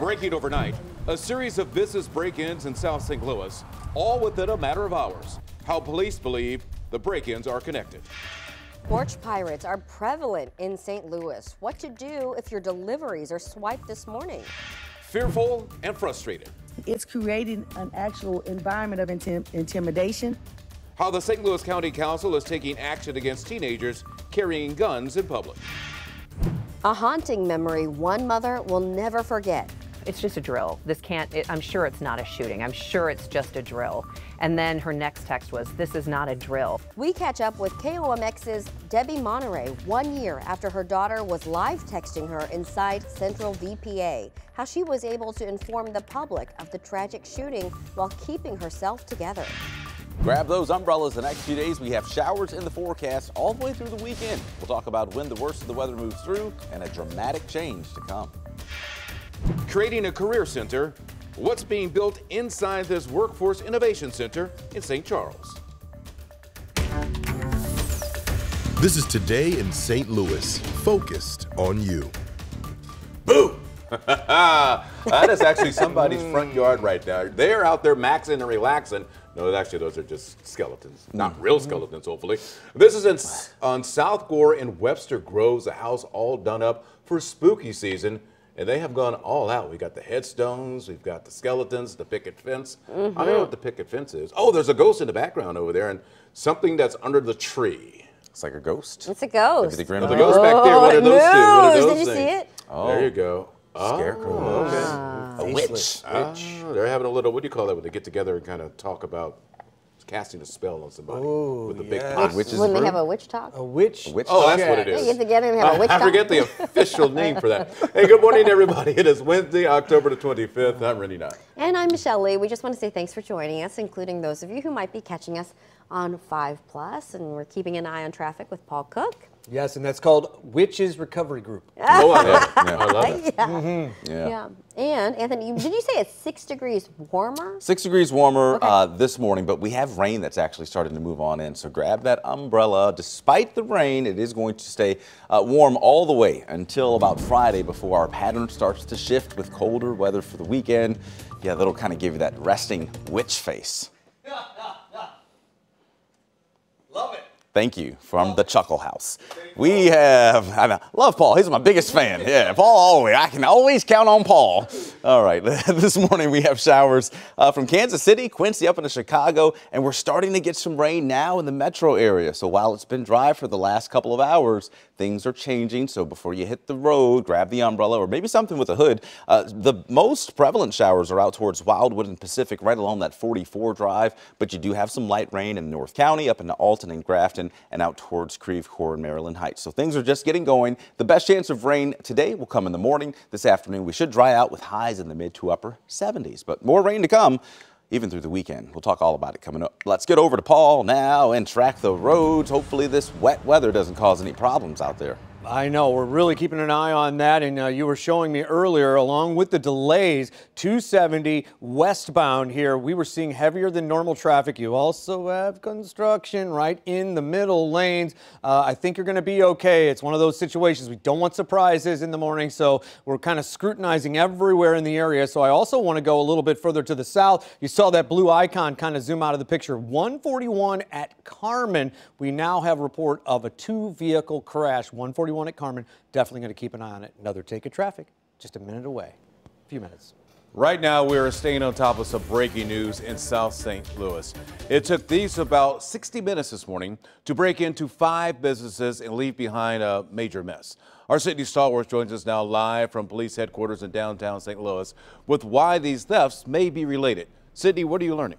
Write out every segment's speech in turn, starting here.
Breaking overnight, a series of business break-ins in South St. Louis, all within a matter of hours. How police believe the break-ins are connected. Porch pirates are prevalent in St. Louis. What to do if your deliveries are swiped this morning? Fearful and frustrated. It's creating an actual environment of intimidation. How the St. Louis County Council is taking action against teenagers carrying guns in public. A haunting memory one mother will never forget. It's just a drill. I'm sure it's not a shooting. I'm sure it's just a drill. And then her next text was, this is not a drill. We catch up with KOMX's Debbie Monterey 1 year after her daughter was live texting her inside Central VPA, how she was able to inform the public of the tragic shooting while keeping herself together. Grab those umbrellas the next few days. We have showers in the forecast all the way through the weekend. We'll talk about when the worst of the weather moves through and a dramatic change to come. Creating a career center, what's being built inside this Workforce Innovation Center in St. Charles. This is Today in St. Louis, focused on you. Boo! That is actually somebody's front yard right now. They're out there maxing and relaxing. No, actually, those are just skeletons, not real skeletons, hopefully. This is on South Gore in Webster Groves, a house all done up for spooky season, and they have gone all out. We got the headstones, we've got the skeletons, the picket fence. I don't know what the picket fence is. Oh, there's a ghost in the background over there, and something that's under the tree. It's like a ghost. It's a ghost. Maybe the Grim The ghost back there. What are those two? What are those Did you things? see it? Oh. There you go. Scarecrow. Okay. A witch. They're having a little, what do you call that when they get together and kind of talk about casting a spell on somebody with a big pot? Witch's When they brew? have a witch talk? A witch? Oh, that's what it They is. get together and have a witch I talk? forget the official name for that. Hey, good morning, everybody. It is Wednesday, October the 25th. I'm Rennie Knott. And I'm Michelle Lee. We just want to say thanks for joining us, including those of you who might be catching us on 5+. And we're keeping an eye on traffic with Paul Cook. Yes, and that's called Witches Recovery Group. Oh, I love it. I love it. Yeah. And Anthony, did you say it's 6 degrees warmer? 6 degrees warmer this morning, but we have rain that's actually starting to move on in. So grab that umbrella. Despite the rain, it is going to stay warm all the way until about Friday before our pattern starts to shift with colder weather for the weekend. Yeah, that'll kind of give you that resting witch face. Love it. Thank you from the Chuckle House. We have, I love Paul. He's my biggest fan. Yeah, Paul always. I can always count on Paul. All right, this morning we have showers from Kansas City, Quincy up into Chicago, and we're starting to get some rain now in the metro area. So while it's been dry for the last couple of hours, things are changing. So before you hit the road, grab the umbrella or maybe something with a hood. The most prevalent showers are out towards Wildwood and Pacific, right along that 44 drive. But you do have some light rain in North County, up into Alton and Grafton, and out towards Creve Coeur and Maryland Heights. So things are just getting going. The best chance of rain today will come in the morning. This afternoon, we should dry out with highs in the mid to upper 70s. But more rain to come, even through the weekend. We'll talk all about it coming up. Let's get over to Paul now and track the roads. Hopefully this wet weather doesn't cause any problems out there. I know, we're really keeping an eye on that, and you were showing me earlier, along with the delays, 270 westbound here, we were seeing heavier than normal traffic. You also have construction right in the middle lanes. I think you're going to be okay. It's one of those situations. We don't want surprises in the morning, so we're kind of scrutinizing everywhere in the area. So I also want to go a little bit further to the south. You saw that blue icon kind of zoom out of the picture. 141 at Carmen. We now have a report of a 2-vehicle crash. 141 at Carmen. Definitely going to keep an eye on it. Another take of traffic just a minute away. A few minutes. Right now, we're staying on top of some breaking news in South St. Louis. It took these about 60 minutes this morning to break into 5 businesses and leave behind a major mess. Our Sydney Stallworth joins us now live from police headquarters in downtown St. Louis with why these thefts may be related. Sydney, what are you learning?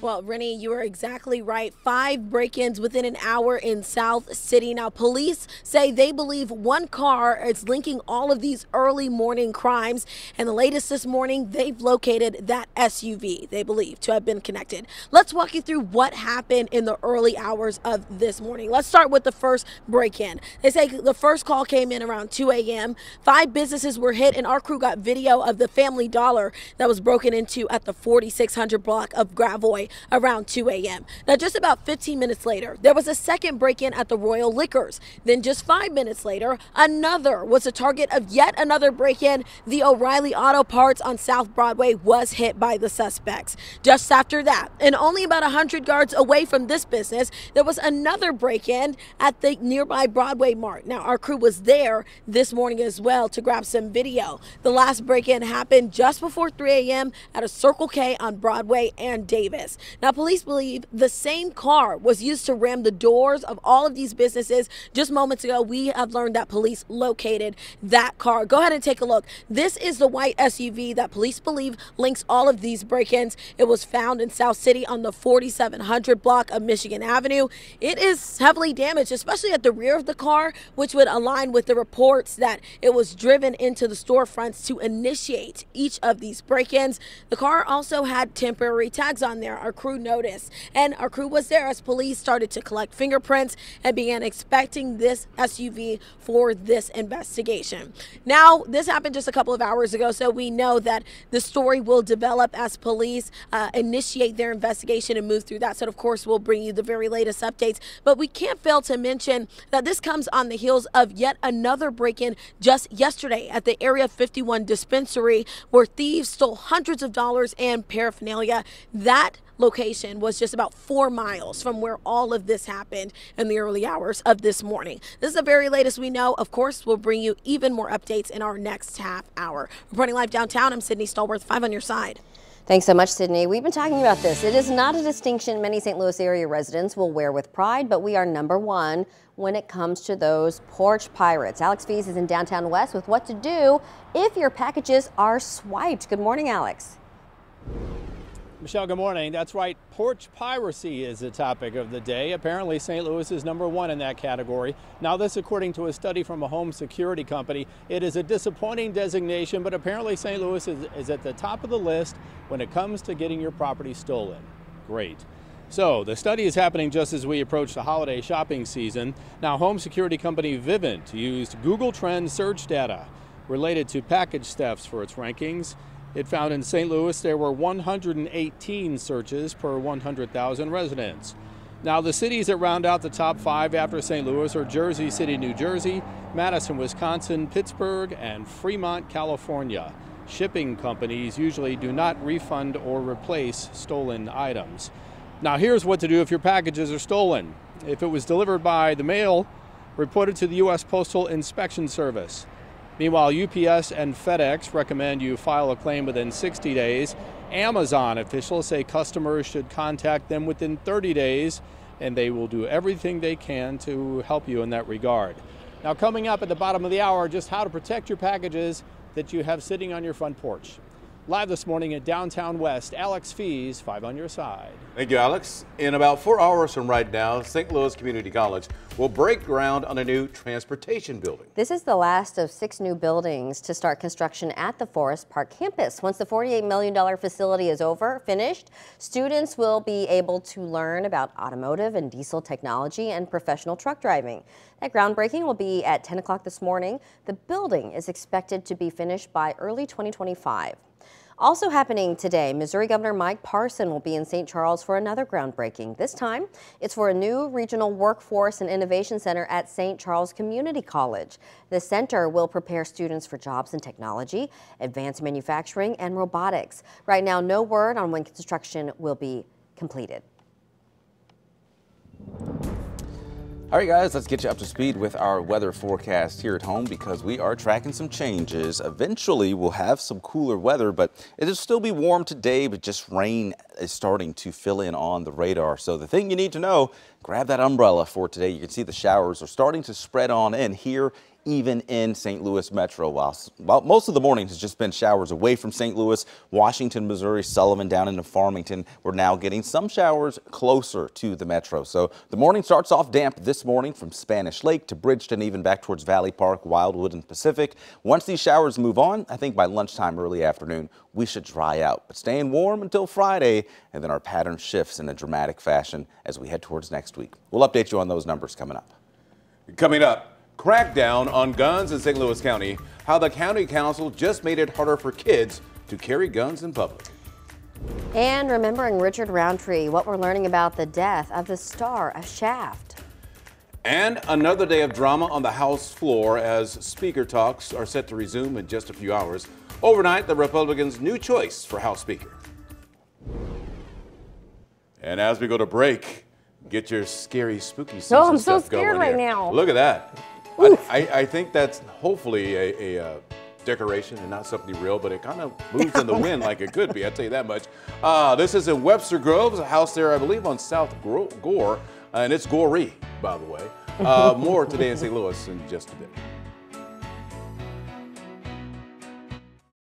Well, Rennie, you are exactly right. 5 break-ins within an hour in South City. Now, police say they believe one car is linking all of these early morning crimes. And the latest this morning, they've located that SUV they believe to have been connected. Let's walk you through what happened in the early hours of this morning. Let's start with the first break-in. They say the first call came in around 2 a.m. 5 businesses were hit, and our crew got video of the Family Dollar that was broken into at the 4600 block of Gravois. around 2 a.m. Now, just about 15 minutes later, there was a second break-in at the Royal Liquors. Then just 5 minutes later, another was a target of yet another break-in. The O'Reilly Auto Parts on South Broadway was hit by the suspects. Just after that, and only about 100 yards away from this business, there was another break-in at the nearby Broadway Mart. Now, our crew was there this morning as well to grab some video. The last break-in happened just before 3 a.m. at a Circle K on Broadway and Davis. Now, police believe the same car was used to ram the doors of all of these businesses. Just moments ago, we have learned that police located that car. Go ahead and take a look. This is the white SUV that police believe links all of these break-ins. It was found in South City on the 4700 block of Michigan Avenue. It is heavily damaged, especially at the rear of the car, which would align with the reports that it was driven into the storefronts to initiate each of these break-ins. The car also had temporary tags on there, our crew noticed. And our crew was there as police started to collect fingerprints and began inspecting this SUV for this investigation. Now, this happened just a couple of hours ago, so we know that the story will develop as police initiate their investigation and move through that. So, of course, we'll bring you the very latest updates. But we can't fail to mention that this comes on the heels of yet another break-in just yesterday at the Area 51 dispensary where thieves stole hundreds of dollars and paraphernalia. That location was just about 4 miles from where all of this happened in the early hours of this morning. This is the very latest we know. Of course, we'll bring you even more updates in our next half hour. Reporting live downtown, I'm Sydney Stallworth, 5 on your side. Thanks so much, Sydney. We've been talking about this. It is not a distinction many St. Louis area residents will wear with pride, but we are #1 when it comes to those porch pirates. Alex Fees is in downtown West with what to do if your packages are swiped. Good morning, Alex. Michelle, good morning. That's right. Porch piracy is the topic of the day. Apparently, St. Louis is #1 in that category. Now, this according to a study from a home security company. It is a disappointing designation, but apparently St. Louis is at the top of the list when it comes to getting your property stolen. Great. So, the study is happening just as we approach the holiday shopping season. Now, home security company Vivint used Google Trends search data related to package thefts for its rankings. It found in St. Louis there were 118 searches per 100,000 residents. Now, the cities that round out the top 5 after St. Louis are Jersey City, New Jersey, Madison, Wisconsin, Pittsburgh, and Fremont, California. Shipping companies usually do not refund or replace stolen items. Now, here's what to do if your packages are stolen. If it was delivered by the mail, report it to the U.S. Postal Inspection Service. Meanwhile, UPS and FedEx recommend you file a claim within 60 days. Amazon officials say customers should contact them within 30 days, and they will do everything they can to help you in that regard. Now, coming up at the bottom of the hour, just how to protect your packages that you have sitting on your front porch. Live this morning at downtown West, Alex Fees, 5 on your side. Thank you, Alex. In about 4 hours from right now, St. Louis Community College will break ground on a new transportation building. This is the last of 6 new buildings to start construction at the Forest Park campus. Once the $48 million facility is finished, students will be able to learn about automotive and diesel technology and professional truck driving. That groundbreaking will be at 10 o'clock this morning. The building is expected to be finished by early 2025. Also happening today, Missouri Governor Mike Parson will be in St. Charles for another groundbreaking. This time, it's for a new regional workforce and innovation center at St. Charles Community College. The center will prepare students for jobs in technology, advanced manufacturing, and robotics. Right now, no word on when construction will be completed. All right, guys, let's get you up to speed with our weather forecast here at home because we are tracking some changes. Eventually, we'll have some cooler weather, but it'll still be warm today, but just rain is starting to fill in on the radar. So the thing you need to know, grab that umbrella for today. You can see the showers are starting to spread on in here, even in St. Louis Metro. While most of the morning has just been showers away from St. Louis, Washington, Missouri, Sullivan, down into Farmington. We're now getting some showers closer to the Metro. So the morning starts off damp this morning from Spanish Lake to Bridgeton, even back towards Valley Park, Wildwood, and Pacific. Once these showers move on, I think by lunchtime, early afternoon, we should dry out. But staying warm until Friday, and then our pattern shifts in a dramatic fashion as we head towards next week. We'll update you on those numbers coming up. Coming up, crackdown on guns in St. Louis County, how the county council just made it harder for kids to carry guns in public. And remembering Richard Roundtree, what we're learning about the death of the star of Shaft. And another day of drama on the House floor as Speaker talks are set to resume in just a few hours. Overnight, the Republicans' new choice for House Speaker. And as we go to break, get your scary, spooky season Oh, I'm so stuff scared going right here. now. Look at that. I think that's hopefully a decoration and not something real, but it kind of moves in the wind like it could be, I'll tell you that much. This is in Webster Groves, a house there, I believe, on South Gore, and it's gory, by the way. More today in St. Louis in just a bit.